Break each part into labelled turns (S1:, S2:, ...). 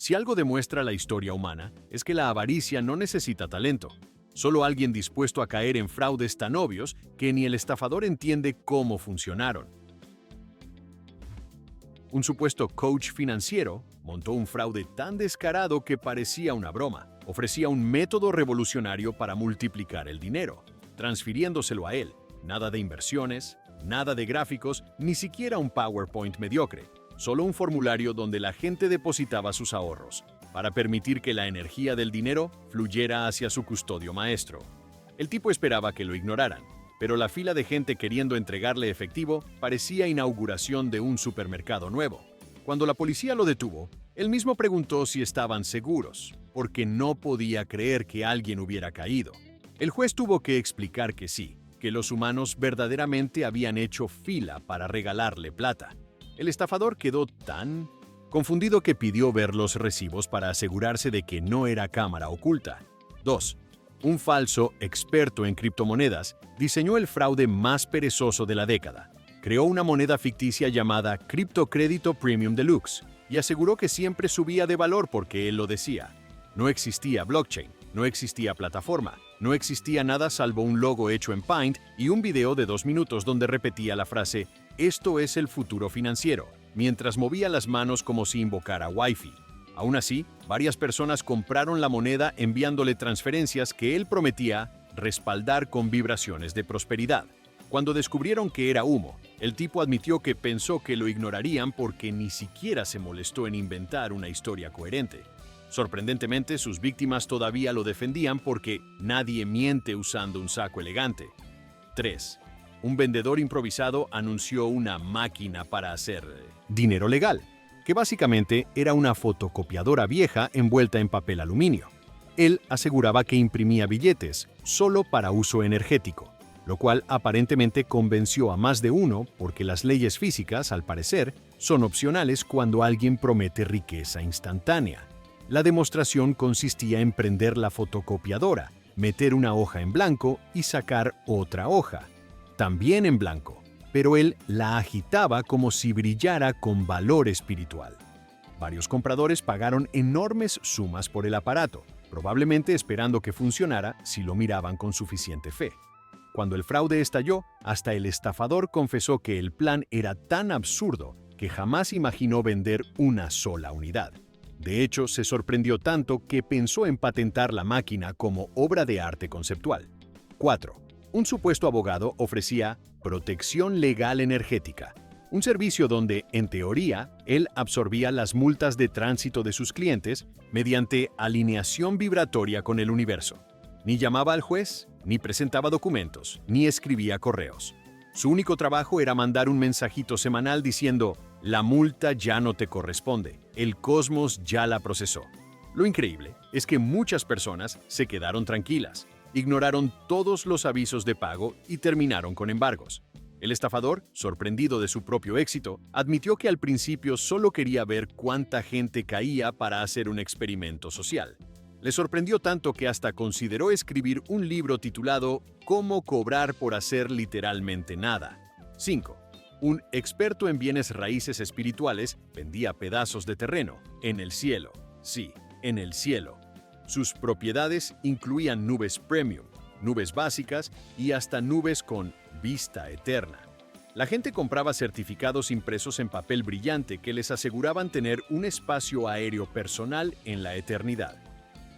S1: Si algo demuestra la historia humana, es que la avaricia no necesita talento. Solo alguien dispuesto a caer en fraudes tan obvios que ni el estafador entiende cómo funcionaron. Un supuesto coach financiero montó un fraude tan descarado que parecía una broma. Ofrecía un método revolucionario para multiplicar el dinero, transfiriéndoselo a él. Nada de inversiones, nada de gráficos, ni siquiera un PowerPoint mediocre. Solo un formulario donde la gente depositaba sus ahorros, para permitir que la energía del dinero fluyera hacia su custodio maestro. El tipo esperaba que lo ignoraran, pero la fila de gente queriendo entregarle efectivo parecía inauguración de un supermercado nuevo. Cuando la policía lo detuvo, él mismo preguntó si estaban seguros, porque no podía creer que alguien hubiera caído. El juez tuvo que explicar que sí, que los humanos verdaderamente habían hecho fila para regalarle plata. El estafador quedó tan confundido que pidió ver los recibos para asegurarse de que no era cámara oculta. 2. Un falso experto en criptomonedas diseñó el fraude más perezoso de la década. Creó una moneda ficticia llamada Criptocrédito Premium Deluxe y aseguró que siempre subía de valor porque él lo decía. No existía blockchain, no existía plataforma, no existía nada salvo un logo hecho en Paint y un video de 2 minutos donde repetía la frase «Esto es el futuro financiero», mientras movía las manos como si invocara Wi-Fi. Aún así, varias personas compraron la moneda enviándole transferencias que él prometía respaldar con vibraciones de prosperidad. Cuando descubrieron que era humo, el tipo admitió que pensó que lo ignorarían porque ni siquiera se molestó en inventar una historia coherente. Sorprendentemente, sus víctimas todavía lo defendían porque nadie miente usando un saco elegante. 3. Un vendedor improvisado anunció una máquina para hacer dinero legal, que básicamente era una fotocopiadora vieja envuelta en papel aluminio. Él aseguraba que imprimía billetes solo para uso energético, lo cual aparentemente convenció a más de uno porque las leyes físicas, al parecer, son opcionales cuando alguien promete riqueza instantánea. La demostración consistía en prender la fotocopiadora, meter una hoja en blanco y sacar otra hoja, también en blanco, pero él la agitaba como si brillara con valor espiritual. Varios compradores pagaron enormes sumas por el aparato, probablemente esperando que funcionara si lo miraban con suficiente fe. Cuando el fraude estalló, hasta el estafador confesó que el plan era tan absurdo que jamás imaginó vender una sola unidad. De hecho, se sorprendió tanto que pensó en patentar la máquina como obra de arte conceptual. 4. Un supuesto abogado ofrecía protección legal energética, un servicio donde, en teoría, él absorbía las multas de tránsito de sus clientes mediante alineación vibratoria con el universo. Ni llamaba al juez, ni presentaba documentos, ni escribía correos. Su único trabajo era mandar un mensajito semanal diciendo: «La multa ya no te corresponde, el cosmos ya la procesó». Lo increíble es que muchas personas se quedaron tranquilas, ignoraron todos los avisos de pago y terminaron con embargos. El estafador, sorprendido de su propio éxito, admitió que al principio solo quería ver cuánta gente caía para hacer un experimento social. Le sorprendió tanto que hasta consideró escribir un libro titulado «Cómo cobrar por hacer literalmente nada». 5. Un experto en bienes raíces espirituales vendía pedazos de terreno en el cielo. Sí, en el cielo. Sus propiedades incluían nubes premium, nubes básicas y hasta nubes con vista eterna. La gente compraba certificados impresos en papel brillante que les aseguraban tener un espacio aéreo personal en la eternidad.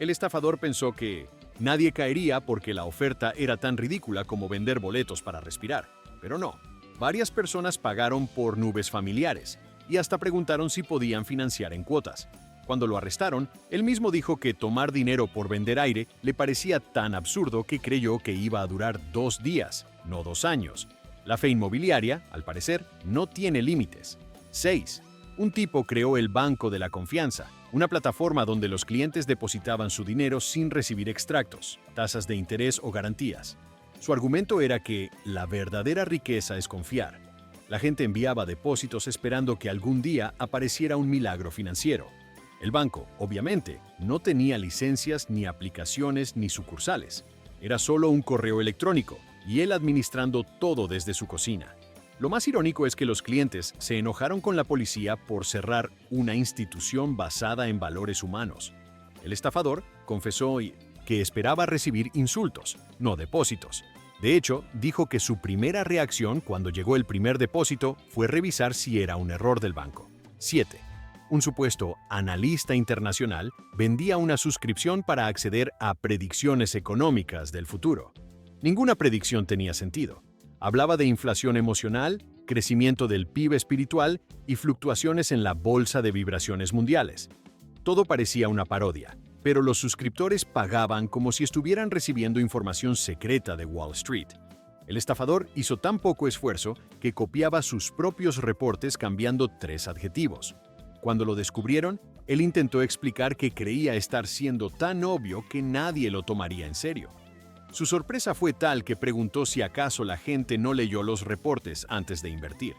S1: El estafador pensó que nadie caería porque la oferta era tan ridícula como vender boletos para respirar, pero no. Varias personas pagaron por nubes familiares y hasta preguntaron si podían financiar en cuotas. Cuando lo arrestaron, él mismo dijo que tomar dinero por vender aire le parecía tan absurdo que creyó que iba a durar 2 días, no 2 años. La fe inmobiliaria, al parecer, no tiene límites. 6. Un tipo creó el Banco de la Confianza, una plataforma donde los clientes depositaban su dinero sin recibir extractos, tasas de interés o garantías. Su argumento era que la verdadera riqueza es confiar. La gente enviaba depósitos esperando que algún día apareciera un milagro financiero. El banco, obviamente, no tenía licencias, ni aplicaciones, ni sucursales. Era solo un correo electrónico, y él administrando todo desde su cocina. Lo más irónico es que los clientes se enojaron con la policía por cerrar una institución basada en valores humanos. El estafador confesó que esperaba recibir insultos, no depósitos. De hecho, dijo que su primera reacción cuando llegó el primer depósito fue revisar si era un error del banco. 7. Un supuesto analista internacional vendía una suscripción para acceder a predicciones económicas del futuro. Ninguna predicción tenía sentido. Hablaba de inflación emocional, crecimiento del PIB espiritual y fluctuaciones en la bolsa de vibraciones mundiales. Todo parecía una parodia, pero los suscriptores pagaban como si estuvieran recibiendo información secreta de Wall Street. El estafador hizo tan poco esfuerzo que copiaba sus propios reportes cambiando 3 adjetivos. Cuando lo descubrieron, él intentó explicar que creía estar siendo tan obvio que nadie lo tomaría en serio. Su sorpresa fue tal que preguntó si acaso la gente no leyó los reportes antes de invertir.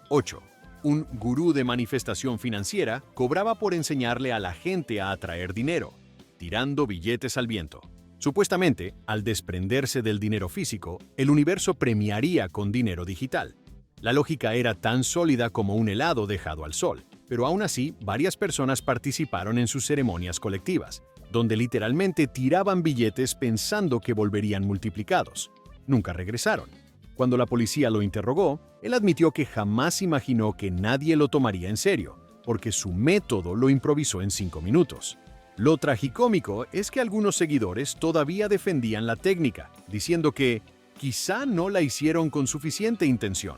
S1: 8. Un gurú de manifestación financiera cobraba por enseñarle a la gente a atraer dinero, tirando billetes al viento. Supuestamente, al desprenderse del dinero físico, el universo premiaría con dinero digital. La lógica era tan sólida como un helado dejado al sol, pero aún así, varias personas participaron en sus ceremonias colectivas, donde literalmente tiraban billetes pensando que volverían multiplicados. Nunca regresaron. Cuando la policía lo interrogó, él admitió que jamás imaginó que nadie lo tomaría en serio, porque su método lo improvisó en 5 minutos. Lo tragicómico es que algunos seguidores todavía defendían la técnica, diciendo que quizá no la hicieron con suficiente intención.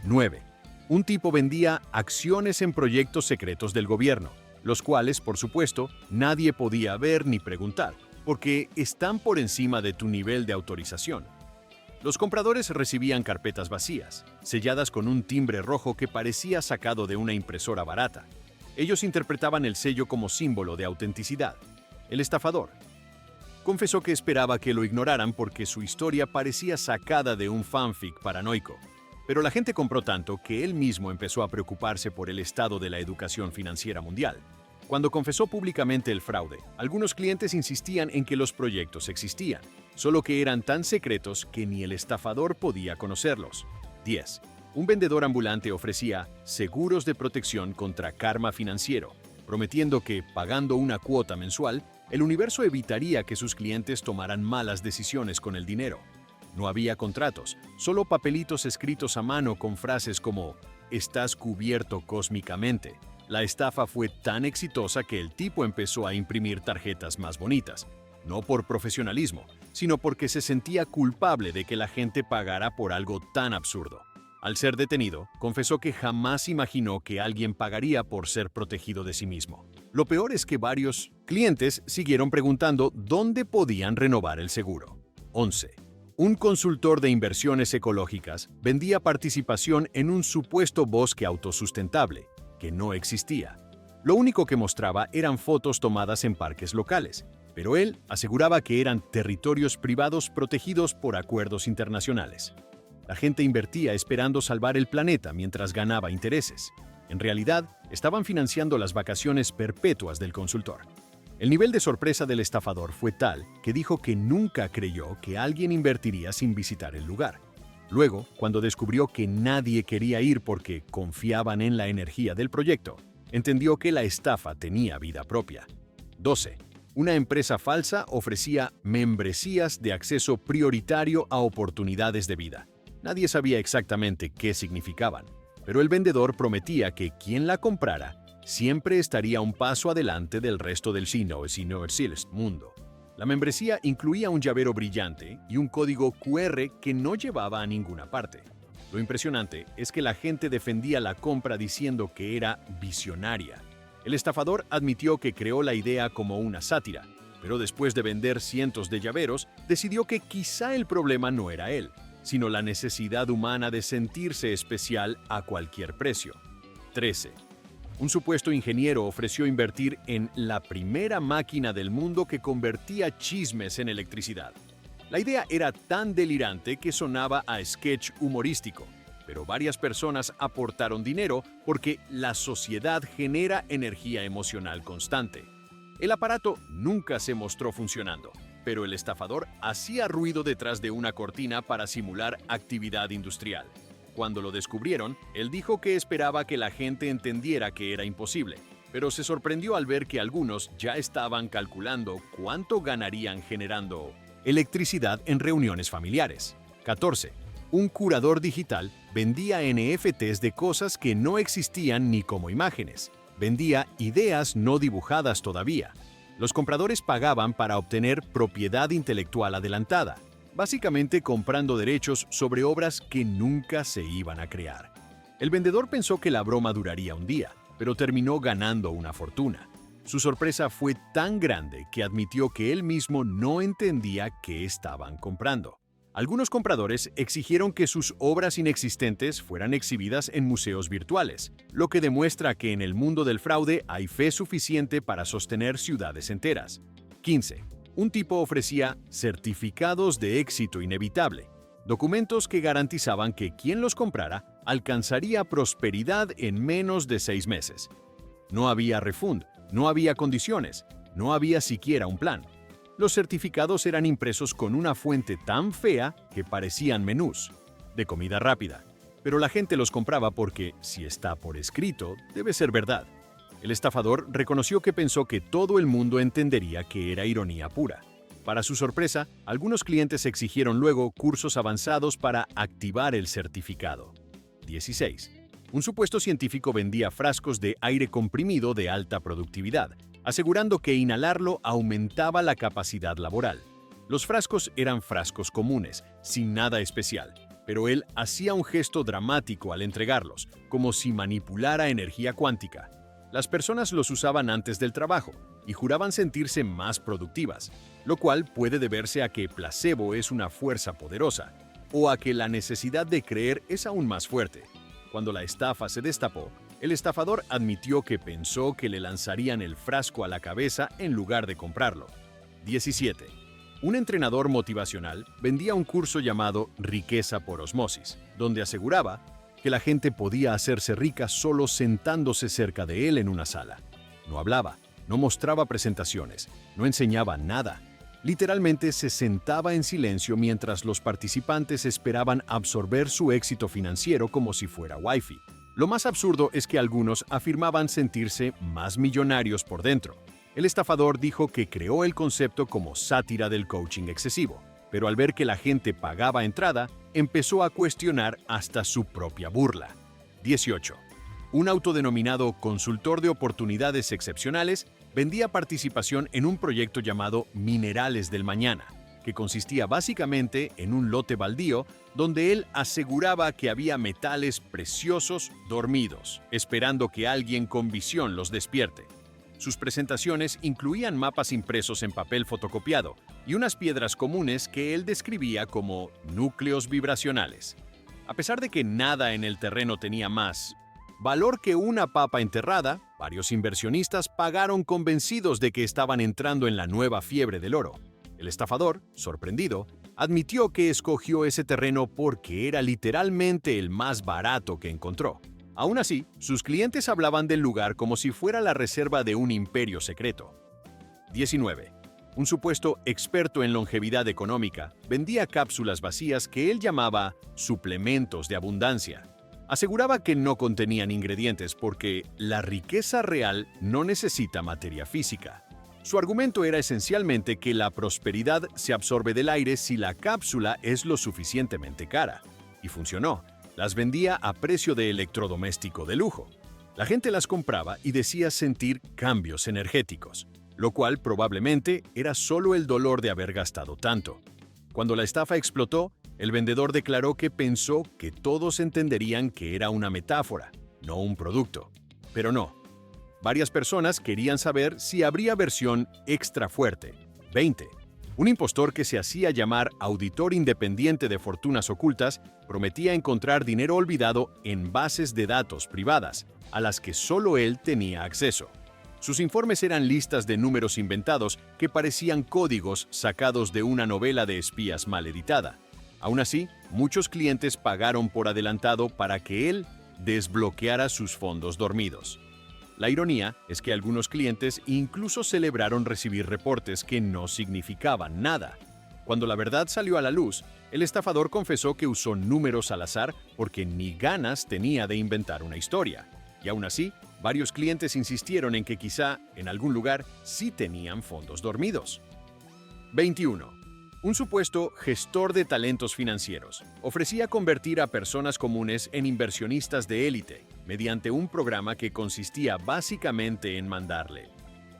S1: 9. Un tipo vendía acciones en proyectos secretos del gobierno, los cuales, por supuesto, nadie podía ver ni preguntar, porque están por encima de tu nivel de autorización. Los compradores recibían carpetas vacías, selladas con un timbre rojo que parecía sacado de una impresora barata. Ellos interpretaban el sello como símbolo de autenticidad. El estafador confesó que esperaba que lo ignoraran porque su historia parecía sacada de un fanfic paranoico. Pero la gente compró tanto que él mismo empezó a preocuparse por el estado de la educación financiera mundial. Cuando confesó públicamente el fraude, algunos clientes insistían en que los proyectos existían, solo que eran tan secretos que ni el estafador podía conocerlos. 10. Un vendedor ambulante ofrecía seguros de protección contra karma financiero, prometiendo que, pagando una cuota mensual, el universo evitaría que sus clientes tomaran malas decisiones con el dinero. No había contratos, solo papelitos escritos a mano con frases como «Estás cubierto cósmicamente». La estafa fue tan exitosa que el tipo empezó a imprimir tarjetas más bonitas, no por profesionalismo, sino porque se sentía culpable de que la gente pagara por algo tan absurdo. Al ser detenido, confesó que jamás imaginó que alguien pagaría por ser protegido de sí mismo. Lo peor es que varios clientes siguieron preguntando dónde podían renovar el seguro. 11. Un consultor de inversiones ecológicas vendía participación en un supuesto bosque autosustentable, que no existía. Lo único que mostraba eran fotos tomadas en parques locales, pero él aseguraba que eran territorios privados protegidos por acuerdos internacionales. La gente invertía esperando salvar el planeta mientras ganaba intereses. En realidad, estaban financiando las vacaciones perpetuas del consultor. El nivel de sorpresa del estafador fue tal que dijo que nunca creyó que alguien invertiría sin visitar el lugar. Luego, cuando descubrió que nadie quería ir porque confiaban en la energía del proyecto, entendió que la estafa tenía vida propia. 12. Una empresa falsa ofrecía membresías de acceso prioritario a oportunidades de vida. Nadie sabía exactamente qué significaban, pero el vendedor prometía que quien la comprara siempre estaría un paso adelante del resto del mundo. La membresía incluía un llavero brillante y un código QR que no llevaba a ninguna parte. Lo impresionante es que la gente defendía la compra diciendo que era visionaria. El estafador admitió que creó la idea como una sátira, pero después de vender cientos de llaveros, decidió que quizá el problema no era él, sino la necesidad humana de sentirse especial a cualquier precio. 13. Un supuesto ingeniero ofreció invertir en la primera máquina del mundo que convertía chismes en electricidad. La idea era tan delirante que sonaba a sketch humorístico, pero varias personas aportaron dinero porque la sociedad genera energía emocional constante. El aparato nunca se mostró funcionando, pero el estafador hacía ruido detrás de una cortina para simular actividad industrial. Cuando lo descubrieron, él dijo que esperaba que la gente entendiera que era imposible, pero se sorprendió al ver que algunos ya estaban calculando cuánto ganarían generando electricidad en reuniones familiares. 14. Un curador digital vendía NFTs de cosas que no existían ni como imágenes. Vendía ideas no dibujadas todavía. Los compradores pagaban para obtener propiedad intelectual adelantada, básicamente comprando derechos sobre obras que nunca se iban a crear. El vendedor pensó que la broma duraría un día, pero terminó ganando una fortuna. Su sorpresa fue tan grande que admitió que él mismo no entendía qué estaban comprando. Algunos compradores exigieron que sus obras inexistentes fueran exhibidas en museos virtuales, lo que demuestra que en el mundo del fraude hay fe suficiente para sostener ciudades enteras. 15. Un tipo ofrecía certificados de éxito inevitable, documentos que garantizaban que quien los comprara alcanzaría prosperidad en menos de 6 meses. No había refund, no había condiciones, no había siquiera un plan. Los certificados eran impresos con una fuente tan fea que parecían menús de comida rápida, pero la gente los compraba porque, si está por escrito, debe ser verdad. El estafador reconoció que pensó que todo el mundo entendería que era ironía pura. Para su sorpresa, algunos clientes exigieron luego cursos avanzados para activar el certificado. 16. Un supuesto científico vendía frascos de aire comprimido de alta productividad, asegurando que inhalarlo aumentaba la capacidad laboral. Los frascos eran frascos comunes, sin nada especial, pero él hacía un gesto dramático al entregarlos, como si manipulara energía cuántica. Las personas los usaban antes del trabajo y juraban sentirse más productivas, lo cual puede deberse a que placebo es una fuerza poderosa, o a que la necesidad de creer es aún más fuerte. Cuando la estafa se destapó, el estafador admitió que pensó que le lanzarían el frasco a la cabeza en lugar de comprarlo. 17. Un entrenador motivacional vendía un curso llamado Riqueza por Osmosis, donde aseguraba que la gente podía hacerse rica solo sentándose cerca de él en una sala. No hablaba, no mostraba presentaciones, no enseñaba nada. Literalmente se sentaba en silencio mientras los participantes esperaban absorber su éxito financiero como si fuera Wi-Fi. Lo más absurdo es que algunos afirmaban sentirse más millonarios por dentro. El estafador dijo que creó el concepto como sátira del coaching excesivo, pero al ver que la gente pagaba entrada, empezó a cuestionar hasta su propia burla. 18. Un autodenominado consultor de oportunidades excepcionales vendía participación en un proyecto llamado Minerales del Mañana, que consistía básicamente en un lote baldío donde él aseguraba que había metales preciosos dormidos, esperando que alguien con visión los despierte. Sus presentaciones incluían mapas impresos en papel fotocopiado y unas piedras comunes que él describía como núcleos vibracionales. A pesar de que nada en el terreno tenía más valor que una papa enterrada, varios inversionistas pagaron convencidos de que estaban entrando en la nueva fiebre del oro. El estafador, sorprendido, admitió que escogió ese terreno porque era literalmente el más barato que encontró. Aún así, sus clientes hablaban del lugar como si fuera la reserva de un imperio secreto. 19. Un supuesto experto en longevidad económica vendía cápsulas vacías que él llamaba suplementos de abundancia. Aseguraba que no contenían ingredientes porque la riqueza real no necesita materia física. Su argumento era esencialmente que la prosperidad se absorbe del aire si la cápsula es lo suficientemente cara. Y funcionó. Las vendía a precio de electrodoméstico de lujo. La gente las compraba y decía sentir cambios energéticos, lo cual probablemente era solo el dolor de haber gastado tanto. Cuando la estafa explotó, el vendedor declaró que pensó que todos entenderían que era una metáfora, no un producto. Pero no. Varias personas querían saber si habría versión extra fuerte. 20. Un impostor que se hacía llamar auditor independiente de fortunas ocultas prometía encontrar dinero olvidado en bases de datos privadas, a las que solo él tenía acceso. Sus informes eran listas de números inventados que parecían códigos sacados de una novela de espías mal editada. Aún así, muchos clientes pagaron por adelantado para que él desbloqueara sus fondos dormidos. La ironía es que algunos clientes incluso celebraron recibir reportes que no significaban nada. Cuando la verdad salió a la luz, el estafador confesó que usó números al azar porque ni ganas tenía de inventar una historia. Y aún así, varios clientes insistieron en que quizá, en algún lugar, sí tenían fondos dormidos. 21. Un supuesto gestor de talentos financieros ofrecía convertir a personas comunes en inversionistas de élite mediante un programa que consistía básicamente en mandarle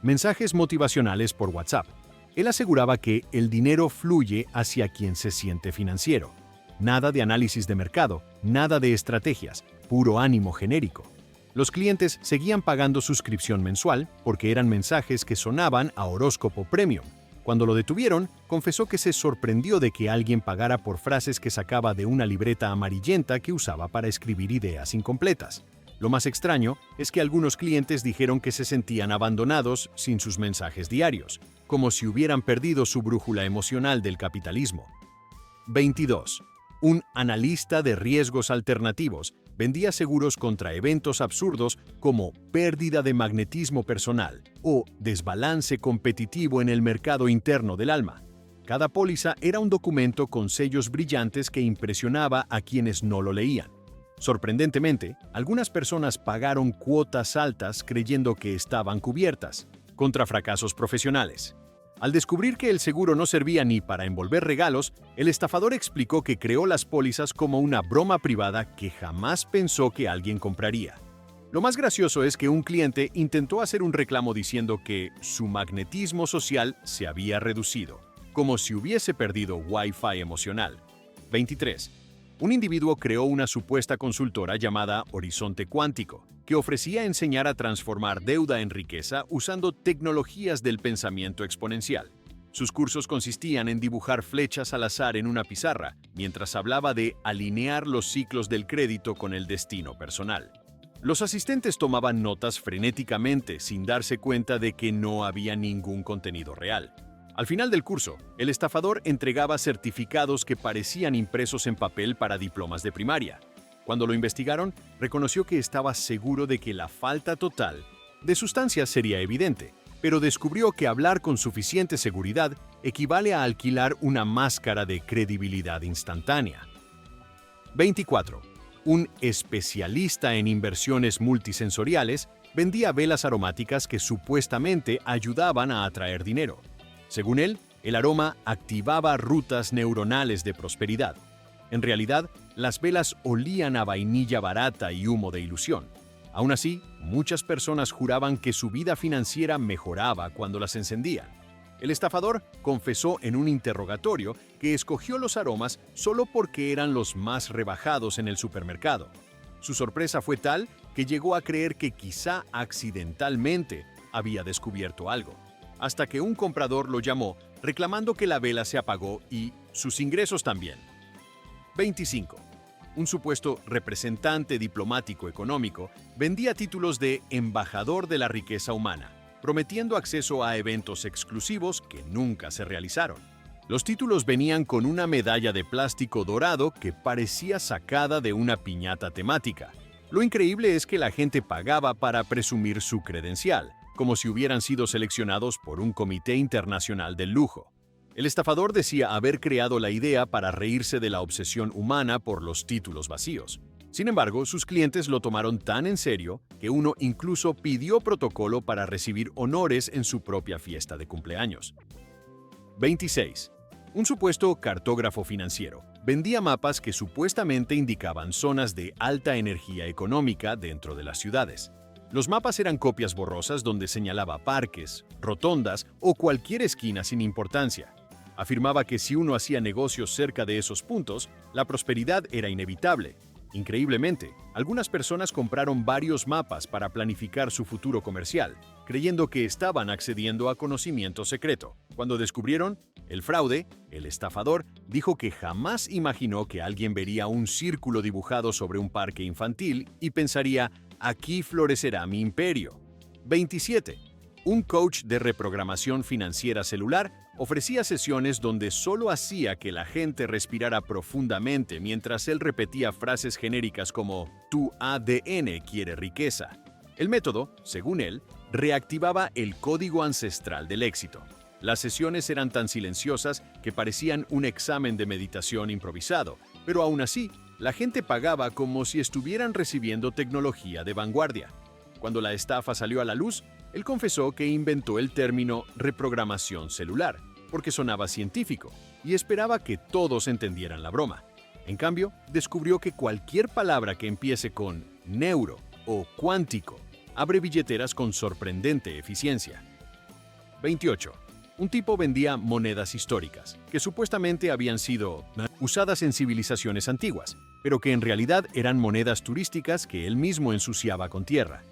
S1: mensajes motivacionales por WhatsApp. Él aseguraba que el dinero fluye hacia quien se siente financiero. Nada de análisis de mercado, nada de estrategias, puro ánimo genérico. Los clientes seguían pagando suscripción mensual porque eran mensajes que sonaban a horóscopo premium. Cuando lo detuvieron, confesó que se sorprendió de que alguien pagara por frases que sacaba de una libreta amarillenta que usaba para escribir ideas incompletas. Lo más extraño es que algunos clientes dijeron que se sentían abandonados sin sus mensajes diarios, como si hubieran perdido su brújula emocional del capitalismo. 22. Un analista de riesgos alternativos vendía seguros contra eventos absurdos como pérdida de magnetismo personal o desbalance competitivo en el mercado interno del alma. Cada póliza era un documento con sellos brillantes que impresionaba a quienes no lo leían. Sorprendentemente, algunas personas pagaron cuotas altas creyendo que estaban cubiertas, contra fracasos profesionales. Al descubrir que el seguro no servía ni para envolver regalos, el estafador explicó que creó las pólizas como una broma privada que jamás pensó que alguien compraría. Lo más gracioso es que un cliente intentó hacer un reclamo diciendo que su magnetismo social se había reducido, como si hubiese perdido Wi-Fi emocional. 23. Un individuo creó una supuesta consultora llamada Horizonte Cuántico, que ofrecía enseñar a transformar deuda en riqueza usando tecnologías del pensamiento exponencial. Sus cursos consistían en dibujar flechas al azar en una pizarra, mientras hablaba de alinear los ciclos del crédito con el destino personal. Los asistentes tomaban notas frenéticamente sin darse cuenta de que no había ningún contenido real. Al final del curso, el estafador entregaba certificados que parecían impresos en papel para diplomas de primaria. Cuando lo investigaron, reconoció que estaba seguro de que la falta total de sustancias sería evidente, pero descubrió que hablar con suficiente seguridad equivale a alquilar una máscara de credibilidad instantánea. 24. Un especialista en inversiones multisensoriales vendía velas aromáticas que supuestamente ayudaban a atraer dinero. Según él, el aroma activaba rutas neuronales de prosperidad. En realidad, las velas olían a vainilla barata y humo de ilusión. Aún así, muchas personas juraban que su vida financiera mejoraba cuando las encendían. El estafador confesó en un interrogatorio que escogió los aromas solo porque eran los más rebajados en el supermercado. Su sorpresa fue tal que llegó a creer que quizá accidentalmente había descubierto algo, hasta que un comprador lo llamó reclamando que la vela se apagó y sus ingresos también. 25. Un supuesto representante diplomático económico vendía títulos de embajador de la riqueza humana, prometiendo acceso a eventos exclusivos que nunca se realizaron. Los títulos venían con una medalla de plástico dorado que parecía sacada de una piñata temática. Lo increíble es que la gente pagaba para presumir su credencial, como si hubieran sido seleccionados por un comité internacional del lujo. El estafador decía haber creado la idea para reírse de la obsesión humana por los títulos vacíos. Sin embargo, sus clientes lo tomaron tan en serio que uno incluso pidió protocolo para recibir honores en su propia fiesta de cumpleaños. 26. Un supuesto cartógrafo financiero vendía mapas que supuestamente indicaban zonas de alta energía económica dentro de las ciudades. Los mapas eran copias borrosas donde señalaba parques, rotondas o cualquier esquina sin importancia. Afirmaba que si uno hacía negocios cerca de esos puntos, la prosperidad era inevitable. Increíblemente, algunas personas compraron varios mapas para planificar su futuro comercial, creyendo que estaban accediendo a conocimiento secreto. Cuando descubrieron el fraude, el estafador dijo que jamás imaginó que alguien vería un círculo dibujado sobre un parque infantil y pensaría: aquí florecerá mi imperio. 27. Un coach de reprogramación financiera celular ofrecía sesiones donde solo hacía que la gente respirara profundamente mientras él repetía frases genéricas como «Tu ADN quiere riqueza». El método, según él, reactivaba el código ancestral del éxito. Las sesiones eran tan silenciosas que parecían un examen de meditación improvisado, pero aún así, la gente pagaba como si estuvieran recibiendo tecnología de vanguardia. Cuando la estafa salió a la luz, él confesó que inventó el término reprogramación celular, porque sonaba científico, y esperaba que todos entendieran la broma. En cambio, descubrió que cualquier palabra que empiece con neuro o cuántico abre billeteras con sorprendente eficiencia. 28. Un tipo vendía monedas históricas, que supuestamente habían sido usadas en civilizaciones antiguas, pero que en realidad eran monedas turísticas que él mismo ensuciaba con tierra.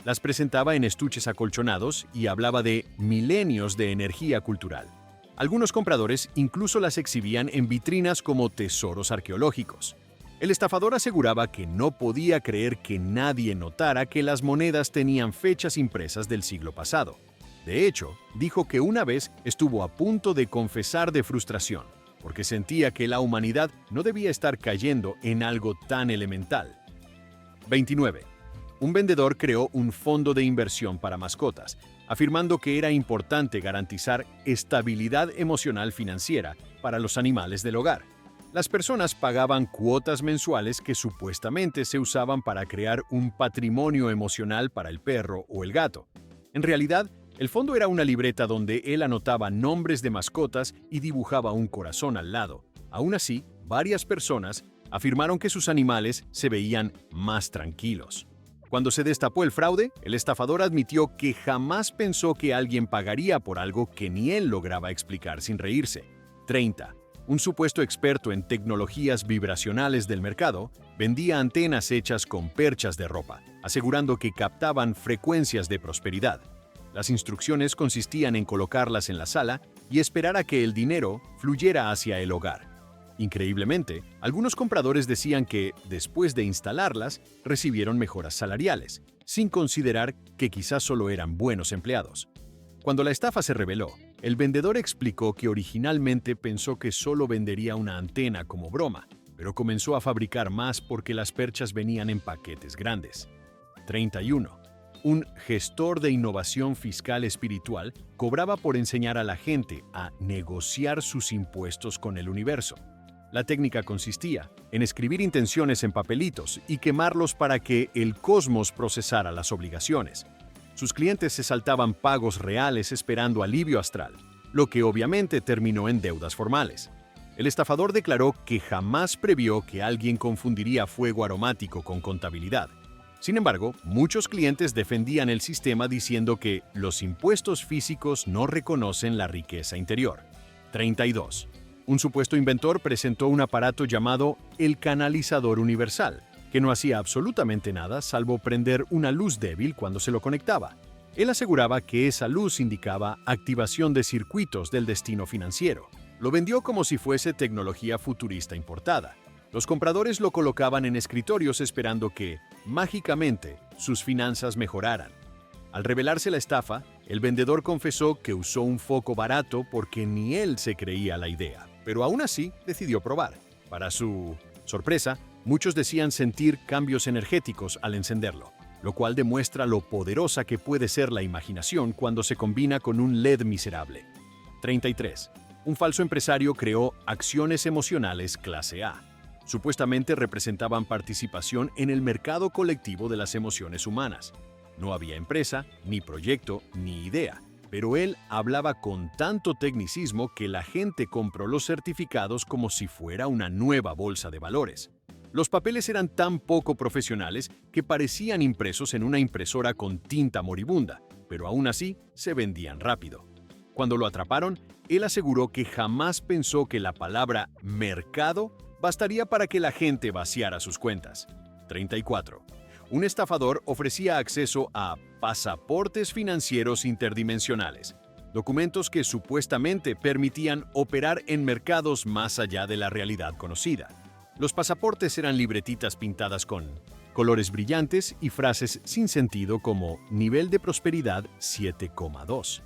S1: Las presentaba en estuches acolchonados y hablaba de milenios de energía cultural. Algunos compradores incluso las exhibían en vitrinas como tesoros arqueológicos. El estafador aseguraba que no podía creer que nadie notara que las monedas tenían fechas impresas del siglo pasado. De hecho, dijo que una vez estuvo a punto de confesar de frustración, porque sentía que la humanidad no debía estar cayendo en algo tan elemental. 29. Un vendedor creó un fondo de inversión para mascotas, afirmando que era importante garantizar estabilidad emocional financiera para los animales del hogar. Las personas pagaban cuotas mensuales que supuestamente se usaban para crear un patrimonio emocional para el perro o el gato. En realidad, el fondo era una libreta donde él anotaba nombres de mascotas y dibujaba un corazón al lado. Aún así, varias personas afirmaron que sus animales se veían más tranquilos. Cuando se destapó el fraude, el estafador admitió que jamás pensó que alguien pagaría por algo que ni él lograba explicar sin reírse. 30. Un supuesto experto en tecnologías vibracionales del mercado vendía antenas hechas con perchas de ropa, asegurando que captaban frecuencias de prosperidad. Las instrucciones consistían en colocarlas en la sala y esperar a que el dinero fluyera hacia el hogar. Increíblemente, algunos compradores decían que, después de instalarlas, recibieron mejoras salariales, sin considerar que quizás solo eran buenos empleados. Cuando la estafa se reveló, el vendedor explicó que originalmente pensó que solo vendería una antena como broma, pero comenzó a fabricar más porque las perchas venían en paquetes grandes. 31. Un gestor de innovación fiscal espiritual cobraba por enseñar a la gente a negociar sus impuestos con el universo. La técnica consistía en escribir intenciones en papelitos y quemarlos para que el cosmos procesara las obligaciones. Sus clientes se saltaban pagos reales esperando alivio astral, lo que obviamente terminó en deudas formales. El estafador declaró que jamás previó que alguien confundiría fuego aromático con contabilidad. Sin embargo, muchos clientes defendían el sistema diciendo que los impuestos físicos no reconocen la riqueza interior. 32. Un supuesto inventor presentó un aparato llamado el canalizador universal, que no hacía absolutamente nada salvo prender una luz débil cuando se lo conectaba. Él aseguraba que esa luz indicaba activación de circuitos del destino financiero. Lo vendió como si fuese tecnología futurista importada. Los compradores lo colocaban en escritorios esperando que, mágicamente, sus finanzas mejoraran. Al revelarse la estafa, el vendedor confesó que usó un foco barato porque ni él se creía la idea, pero aún así decidió probar. Para su sorpresa, muchos decían sentir cambios energéticos al encenderlo, lo cual demuestra lo poderosa que puede ser la imaginación cuando se combina con un LED miserable. 33. Un falso empresario creó acciones emocionales clase A. Supuestamente representaban participación en el mercado colectivo de las emociones humanas. No había empresa, ni proyecto, ni idea, pero él hablaba con tanto tecnicismo que la gente compró los certificados como si fuera una nueva bolsa de valores. Los papeles eran tan poco profesionales que parecían impresos en una impresora con tinta moribunda, pero aún así se vendían rápido. Cuando lo atraparon, él aseguró que jamás pensó que la palabra mercado bastaría para que la gente vaciara sus cuentas. 34. Un estafador ofrecía acceso a pasaportes financieros interdimensionales, documentos que supuestamente permitían operar en mercados más allá de la realidad conocida. Los pasaportes eran libretitas pintadas con colores brillantes y frases sin sentido como nivel de prosperidad 7,2.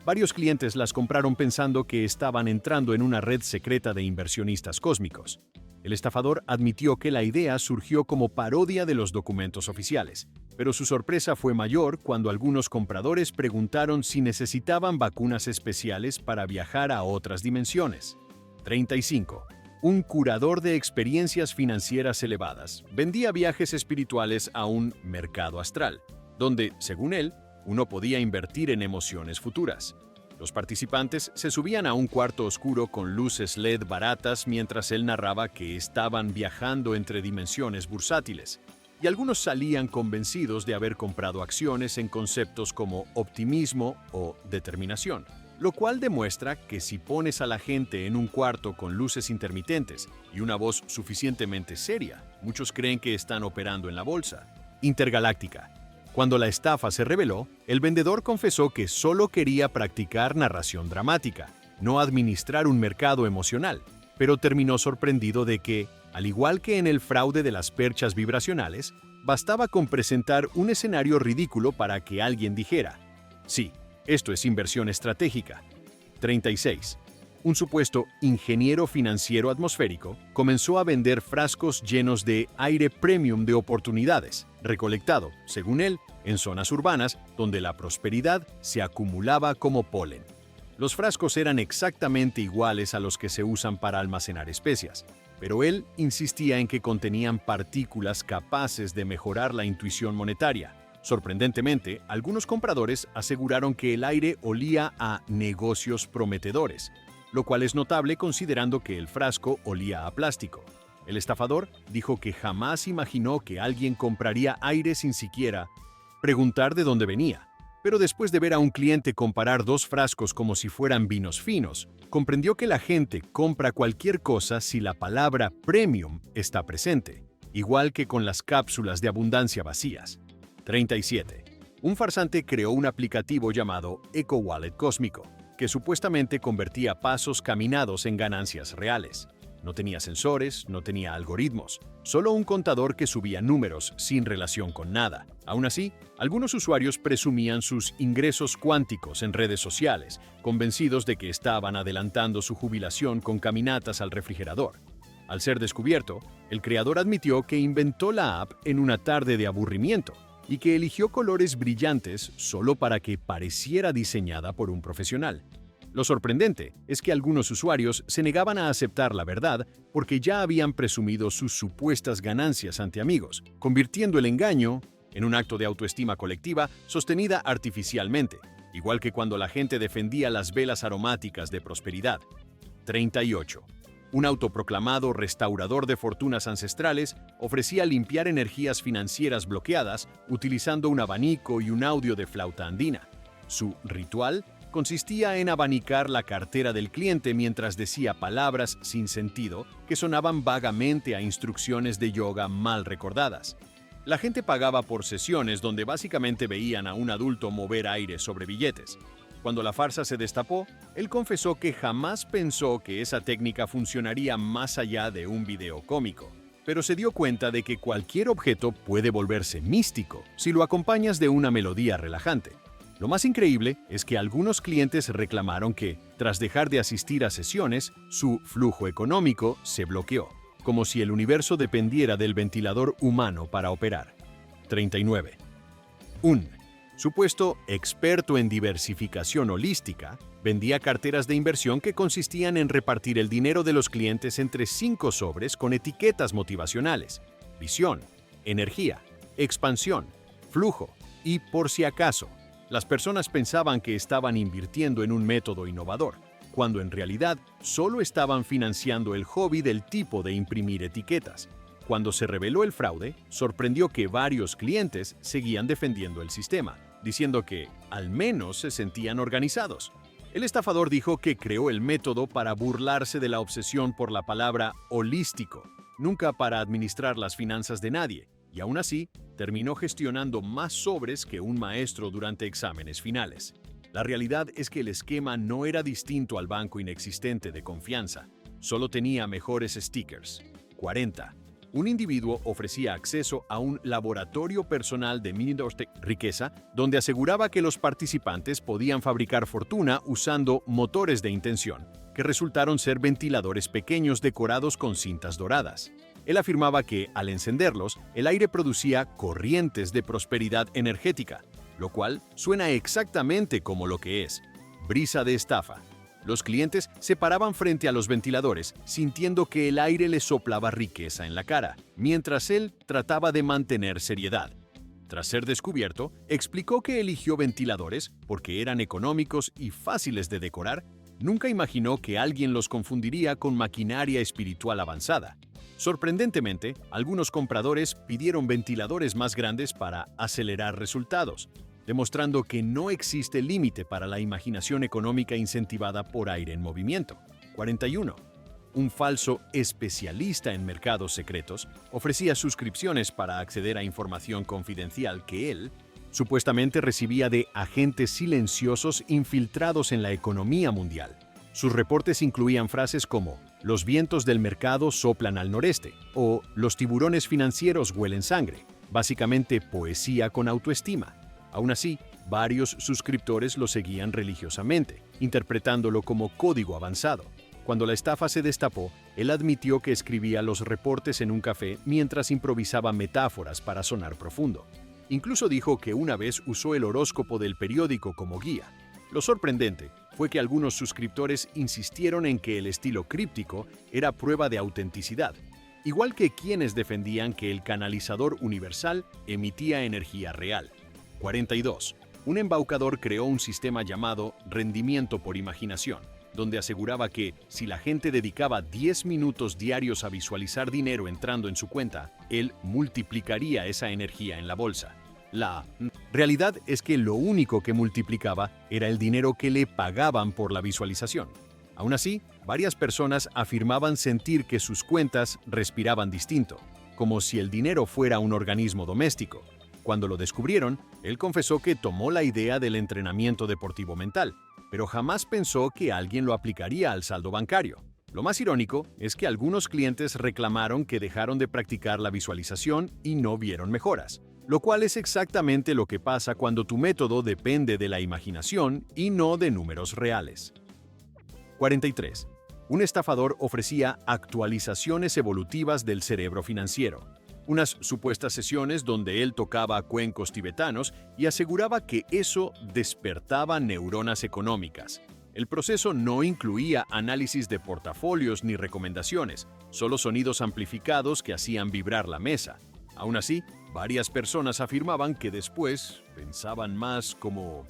S1: Varios clientes las compraron pensando que estaban entrando en una red secreta de inversionistas cósmicos. El estafador admitió que la idea surgió como parodia de los documentos oficiales, pero su sorpresa fue mayor cuando algunos compradores preguntaron si necesitaban vacunas especiales para viajar a otras dimensiones. 35. Un curador de experiencias financieras elevadas vendía viajes espirituales a un mercado astral, donde, según él, uno podía invertir en emociones futuras. Los participantes se subían a un cuarto oscuro con luces LED baratas mientras él narraba que estaban viajando entre dimensiones bursátiles, y algunos salían convencidos de haber comprado acciones en conceptos como optimismo o determinación, lo cual demuestra que si pones a la gente en un cuarto con luces intermitentes y una voz suficientemente seria, muchos creen que están operando en la bolsa. Intergaláctica. Cuando la estafa se reveló, el vendedor confesó que solo quería practicar narración dramática, no administrar un mercado emocional, pero terminó sorprendido de que, al igual que en el fraude de las perchas vibracionales, bastaba con presentar un escenario ridículo para que alguien dijera: sí, esto es inversión estratégica. 36. Un supuesto ingeniero financiero atmosférico comenzó a vender frascos llenos de aire premium de oportunidades, recolectado, según él, en zonas urbanas donde la prosperidad se acumulaba como polen. Los frascos eran exactamente iguales a los que se usan para almacenar especias, pero él insistía en que contenían partículas capaces de mejorar la intuición monetaria. Sorprendentemente, algunos compradores aseguraron que el aire olía a negocios prometedores, lo cual es notable considerando que el frasco olía a plástico. El estafador dijo que jamás imaginó que alguien compraría aire sin siquiera preguntar de dónde venía, pero después de ver a un cliente comparar dos frascos como si fueran vinos finos, comprendió que la gente compra cualquier cosa si la palabra premium está presente, igual que con las cápsulas de abundancia vacías. 37. Un farsante creó un aplicativo llamado Eco Wallet Cósmico, que supuestamente convertía pasos caminados en ganancias reales. No tenía sensores, no tenía algoritmos, solo un contador que subía números sin relación con nada. Aún así, algunos usuarios presumían sus ingresos cuánticos en redes sociales, convencidos de que estaban adelantando su jubilación con caminatas al refrigerador. Al ser descubierto, el creador admitió que inventó la app en una tarde de aburrimiento y que eligió colores brillantes solo para que pareciera diseñada por un profesional. Lo sorprendente es que algunos usuarios se negaban a aceptar la verdad porque ya habían presumido sus supuestas ganancias ante amigos, convirtiendo el engaño en un acto de autoestima colectiva sostenida artificialmente, igual que cuando la gente defendía las velas aromáticas de prosperidad. 38. Un autoproclamado restaurador de fortunas ancestrales ofrecía limpiar energías financieras bloqueadas utilizando un abanico y un audio de flauta andina. Su ritual consistía en abanicar la cartera del cliente mientras decía palabras sin sentido que sonaban vagamente a instrucciones de yoga mal recordadas. La gente pagaba por sesiones donde básicamente veían a un adulto mover aire sobre billetes. Cuando la farsa se destapó, él confesó que jamás pensó que esa técnica funcionaría más allá de un video cómico, pero se dio cuenta de que cualquier objeto puede volverse místico si lo acompañas de una melodía relajante. Lo más increíble es que algunos clientes reclamaron que, tras dejar de asistir a sesiones, su flujo económico se bloqueó, como si el universo dependiera del ventilador humano para operar. 39. Un supuesto experto en diversificación holística vendía carteras de inversión que consistían en repartir el dinero de los clientes entre 5 sobres con etiquetas motivacionales: visión, energía, expansión, flujo y por si acaso. Las personas pensaban que estaban invirtiendo en un método innovador, cuando en realidad solo estaban financiando el hobby del tipo de imprimir etiquetas. Cuando se reveló el fraude, sorprendió que varios clientes seguían defendiendo el sistema, diciendo que al menos se sentían organizados. El estafador dijo que creó el método para burlarse de la obsesión por la palabra holístico, nunca para administrar las finanzas de nadie, y aún así terminó gestionando más sobres que un maestro durante exámenes finales. La realidad es que el esquema no era distinto al banco inexistente de confianza, solo tenía mejores stickers. 40. Un individuo ofrecía acceso a un laboratorio personal de riqueza, donde aseguraba que los participantes podían fabricar fortuna usando motores de intención, que resultaron ser ventiladores pequeños decorados con cintas doradas. Él afirmaba que, al encenderlos, el aire producía corrientes de prosperidad energética, lo cual suena exactamente como lo que es: brisa de estafa. Los clientes se paraban frente a los ventiladores, sintiendo que el aire les soplaba riqueza en la cara, mientras él trataba de mantener seriedad. Tras ser descubierto, explicó que eligió ventiladores porque eran económicos y fáciles de decorar. Nunca imaginó que alguien los confundiría con maquinaria espiritual avanzada. Sorprendentemente, algunos compradores pidieron ventiladores más grandes para acelerar resultados, demostrando que no existe límite para la imaginación económica incentivada por aire en movimiento. 41. Un falso especialista en mercados secretos ofrecía suscripciones para acceder a información confidencial que él supuestamente recibía de agentes silenciosos infiltrados en la economía mundial. Sus reportes incluían frases como «los vientos del mercado soplan al noreste» o «los tiburones financieros huelen sangre», básicamente poesía con autoestima. Aún así, varios suscriptores lo seguían religiosamente, interpretándolo como código avanzado. Cuando la estafa se destapó, él admitió que escribía los reportes en un café mientras improvisaba metáforas para sonar profundo. Incluso dijo que una vez usó el horóscopo del periódico como guía. Lo sorprendente fue que algunos suscriptores insistieron en que el estilo críptico era prueba de autenticidad, igual que quienes defendían que el canalizador universal emitía energía real. 42. Un embaucador creó un sistema llamado rendimiento por imaginación, donde aseguraba que, si la gente dedicaba 10 minutos diarios a visualizar dinero entrando en su cuenta, él multiplicaría esa energía en la bolsa. La realidad es que lo único que multiplicaba era el dinero que le pagaban por la visualización. Aún así, varias personas afirmaban sentir que sus cuentas respiraban distinto, como si el dinero fuera un organismo doméstico. Cuando lo descubrieron, él confesó que tomó la idea del entrenamiento deportivo mental, pero jamás pensó que alguien lo aplicaría al saldo bancario. Lo más irónico es que algunos clientes reclamaron que dejaron de practicar la visualización y no vieron mejoras, lo cual es exactamente lo que pasa cuando tu método depende de la imaginación y no de números reales. 43. Un estafador ofrecía actualizaciones evolutivas del cerebro financiero, unas supuestas sesiones donde él tocaba cuencos tibetanos y aseguraba que eso despertaba neuronas económicas. El proceso no incluía análisis de portafolios ni recomendaciones, solo sonidos amplificados que hacían vibrar la mesa. Aún así, varias personas afirmaban que después pensaban más como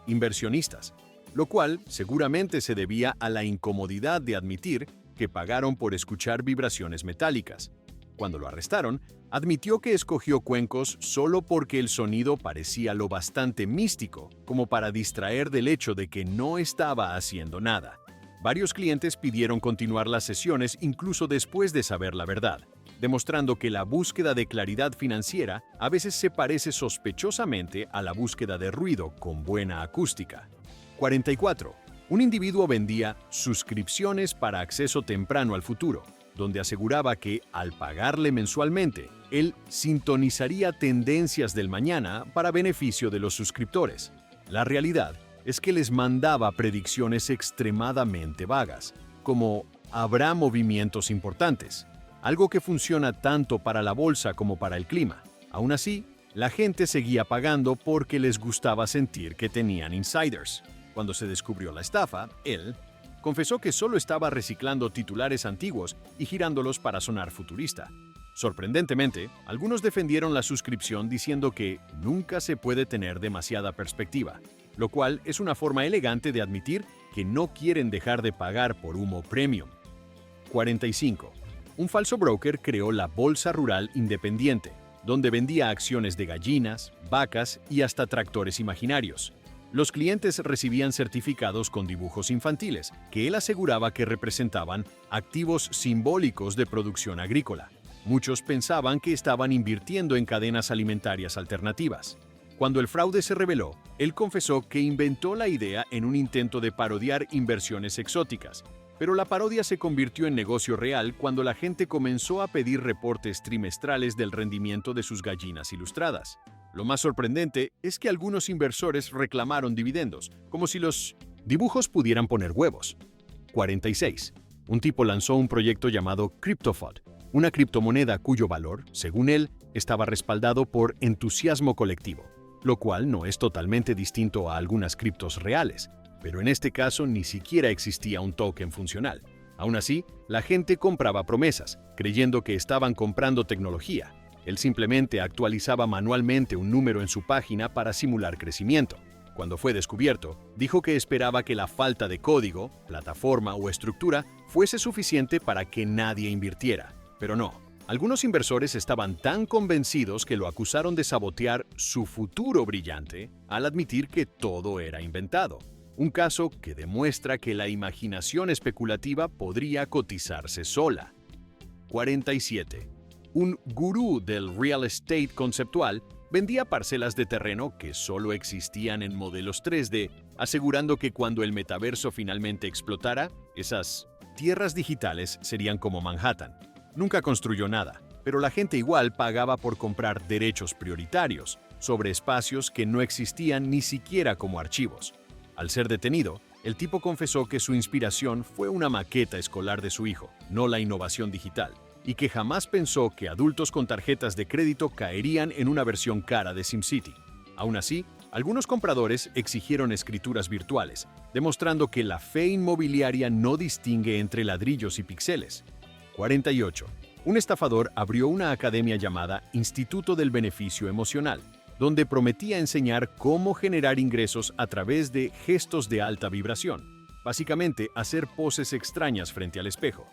S1: inversionistas, lo cual seguramente se debía a la incomodidad de admitir que pagaron por escuchar vibraciones metálicas. Cuando lo arrestaron, admitió que escogió cuencos solo porque el sonido parecía lo bastante místico como para distraer del hecho de que no estaba haciendo nada. Varios clientes pidieron continuar las sesiones incluso después de saber la verdad, demostrando que la búsqueda de claridad financiera a veces se parece sospechosamente a la búsqueda de ruido con buena acústica. 44. Un individuo vendía suscripciones para acceso temprano al futuro, donde aseguraba que, al pagarle mensualmente, él sintonizaría tendencias del mañana para beneficio de los suscriptores. La realidad es que les mandaba predicciones extremadamente vagas, como «habrá movimientos importantes», algo que funciona tanto para la bolsa como para el clima. Aún así, la gente seguía pagando porque les gustaba sentir que tenían insiders. Cuando se descubrió la estafa, él confesó que solo estaba reciclando titulares antiguos y girándolos para sonar futurista. Sorprendentemente, algunos defendieron la suscripción diciendo que nunca se puede tener demasiada perspectiva, lo cual es una forma elegante de admitir que no quieren dejar de pagar por humo premium. 45. Un falso broker creó la Bolsa Rural Independiente, donde vendía acciones de gallinas, vacas y hasta tractores imaginarios. Los clientes recibían certificados con dibujos infantiles, que él aseguraba que representaban activos simbólicos de producción agrícola. Muchos pensaban que estaban invirtiendo en cadenas alimentarias alternativas. Cuando el fraude se reveló, él confesó que inventó la idea en un intento de parodiar inversiones exóticas, pero la parodia se convirtió en negocio real cuando la gente comenzó a pedir reportes trimestrales del rendimiento de sus gallinas ilustradas. Lo más sorprendente es que algunos inversores reclamaron dividendos, como si los dibujos pudieran poner huevos. 46. Un tipo lanzó un proyecto llamado CryptoFund, una criptomoneda cuyo valor, según él, estaba respaldado por entusiasmo colectivo, lo cual no es totalmente distinto a algunas criptos reales, pero en este caso ni siquiera existía un token funcional. Aún así, la gente compraba promesas, creyendo que estaban comprando tecnología. Él simplemente actualizaba manualmente un número en su página para simular crecimiento. Cuando fue descubierto, dijo que esperaba que la falta de código, plataforma o estructura fuese suficiente para que nadie invirtiera. Pero no. Algunos inversores estaban tan convencidos que lo acusaron de sabotear su futuro brillante al admitir que todo era inventado. Un caso que demuestra que la imaginación especulativa podría cotizarse sola. 47. Un gurú del real estate conceptual vendía parcelas de terreno que solo existían en modelos 3D, asegurando que cuando el metaverso finalmente explotara, esas tierras digitales serían como Manhattan. Nunca construyó nada, pero la gente igual pagaba por comprar derechos prioritarios sobre espacios que no existían ni siquiera como archivos. Al ser detenido, el tipo confesó que su inspiración fue una maqueta escolar de su hijo, no la innovación digital, y que jamás pensó que adultos con tarjetas de crédito caerían en una versión cara de SimCity. Aún así, algunos compradores exigieron escrituras virtuales, demostrando que la fe inmobiliaria no distingue entre ladrillos y píxeles. 48. Un estafador abrió una academia llamada Instituto del Beneficio Emocional, donde prometía enseñar cómo generar ingresos a través de gestos de alta vibración, básicamente hacer poses extrañas frente al espejo.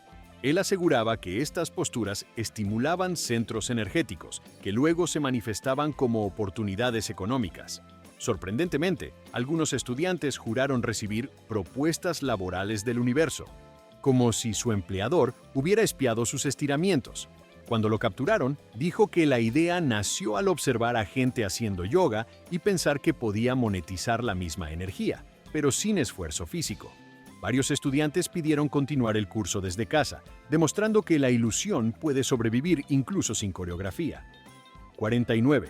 S1: Él aseguraba que estas posturas estimulaban centros energéticos, que luego se manifestaban como oportunidades económicas. Sorprendentemente, algunos estudiantes juraron recibir propuestas laborales del universo, como si su empleador hubiera espiado sus estiramientos. Cuando lo capturaron, dijo que la idea nació al observar a gente haciendo yoga y pensar que podía monetizar la misma energía, pero sin esfuerzo físico. Varios estudiantes pidieron continuar el curso desde casa, demostrando que la ilusión puede sobrevivir incluso sin coreografía. 49.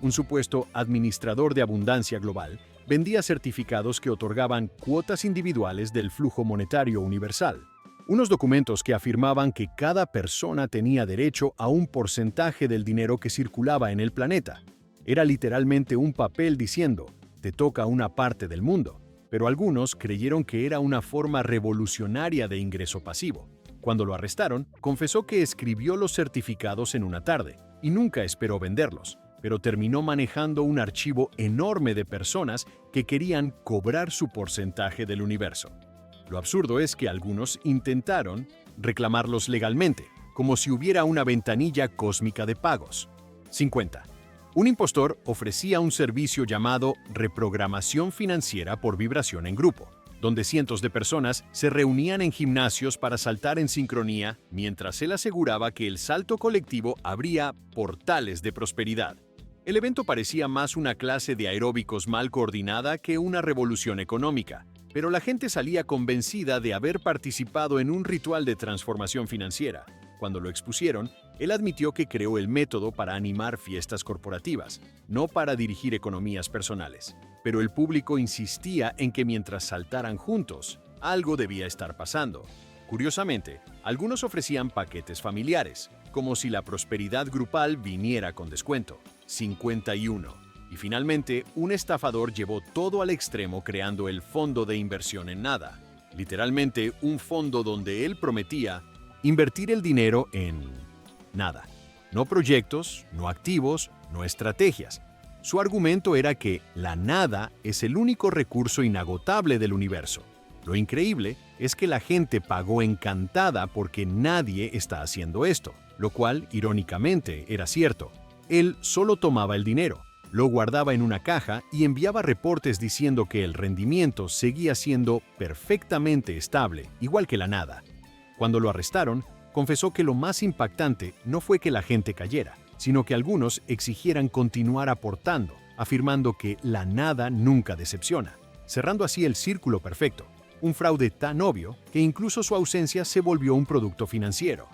S1: Un supuesto administrador de abundancia global vendía certificados que otorgaban cuotas individuales del flujo monetario universal. Unos documentos que afirmaban que cada persona tenía derecho a un porcentaje del dinero que circulaba en el planeta. Era literalmente un papel diciendo, te toca una parte del mundo, pero algunos creyeron que era una forma revolucionaria de ingreso pasivo. Cuando lo arrestaron, confesó que escribió los certificados en una tarde y nunca esperó venderlos, pero terminó manejando un archivo enorme de personas que querían cobrar su porcentaje del universo. Lo absurdo es que algunos intentaron reclamarlos legalmente, como si hubiera una ventanilla cósmica de pagos. 50. Un impostor ofrecía un servicio llamado reprogramación financiera por vibración en grupo, donde cientos de personas se reunían en gimnasios para saltar en sincronía, mientras él aseguraba que el salto colectivo abría portales de prosperidad. El evento parecía más una clase de aeróbicos mal coordinada que una revolución económica, pero la gente salía convencida de haber participado en un ritual de transformación financiera. Cuando lo expusieron, él admitió que creó el método para animar fiestas corporativas, no para dirigir economías personales. Pero el público insistía en que mientras saltaran juntos, algo debía estar pasando. Curiosamente, algunos ofrecían paquetes familiares, como si la prosperidad grupal viniera con descuento. 51. Y finalmente, un estafador llevó todo al extremo creando el fondo de inversión en nada. Literalmente, un fondo donde él prometía invertir el dinero en nada. No proyectos, no activos, no estrategias. Su argumento era que la nada es el único recurso inagotable del universo. Lo increíble es que la gente pagó encantada porque nadie está haciendo esto, lo cual, irónicamente, era cierto. Él solo tomaba el dinero, lo guardaba en una caja y enviaba reportes diciendo que el rendimiento seguía siendo perfectamente estable, igual que la nada. Cuando lo arrestaron, confesó que lo más impactante no fue que la gente cayera, sino que algunos exigieran continuar aportando, afirmando que la nada nunca decepciona, cerrando así el círculo perfecto, un fraude tan obvio que incluso su ausencia se volvió un producto financiero.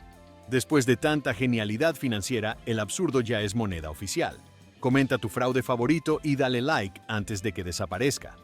S1: Después de tanta genialidad financiera, el absurdo ya es moneda oficial. Comenta tu fraude favorito y dale like antes de que desaparezca.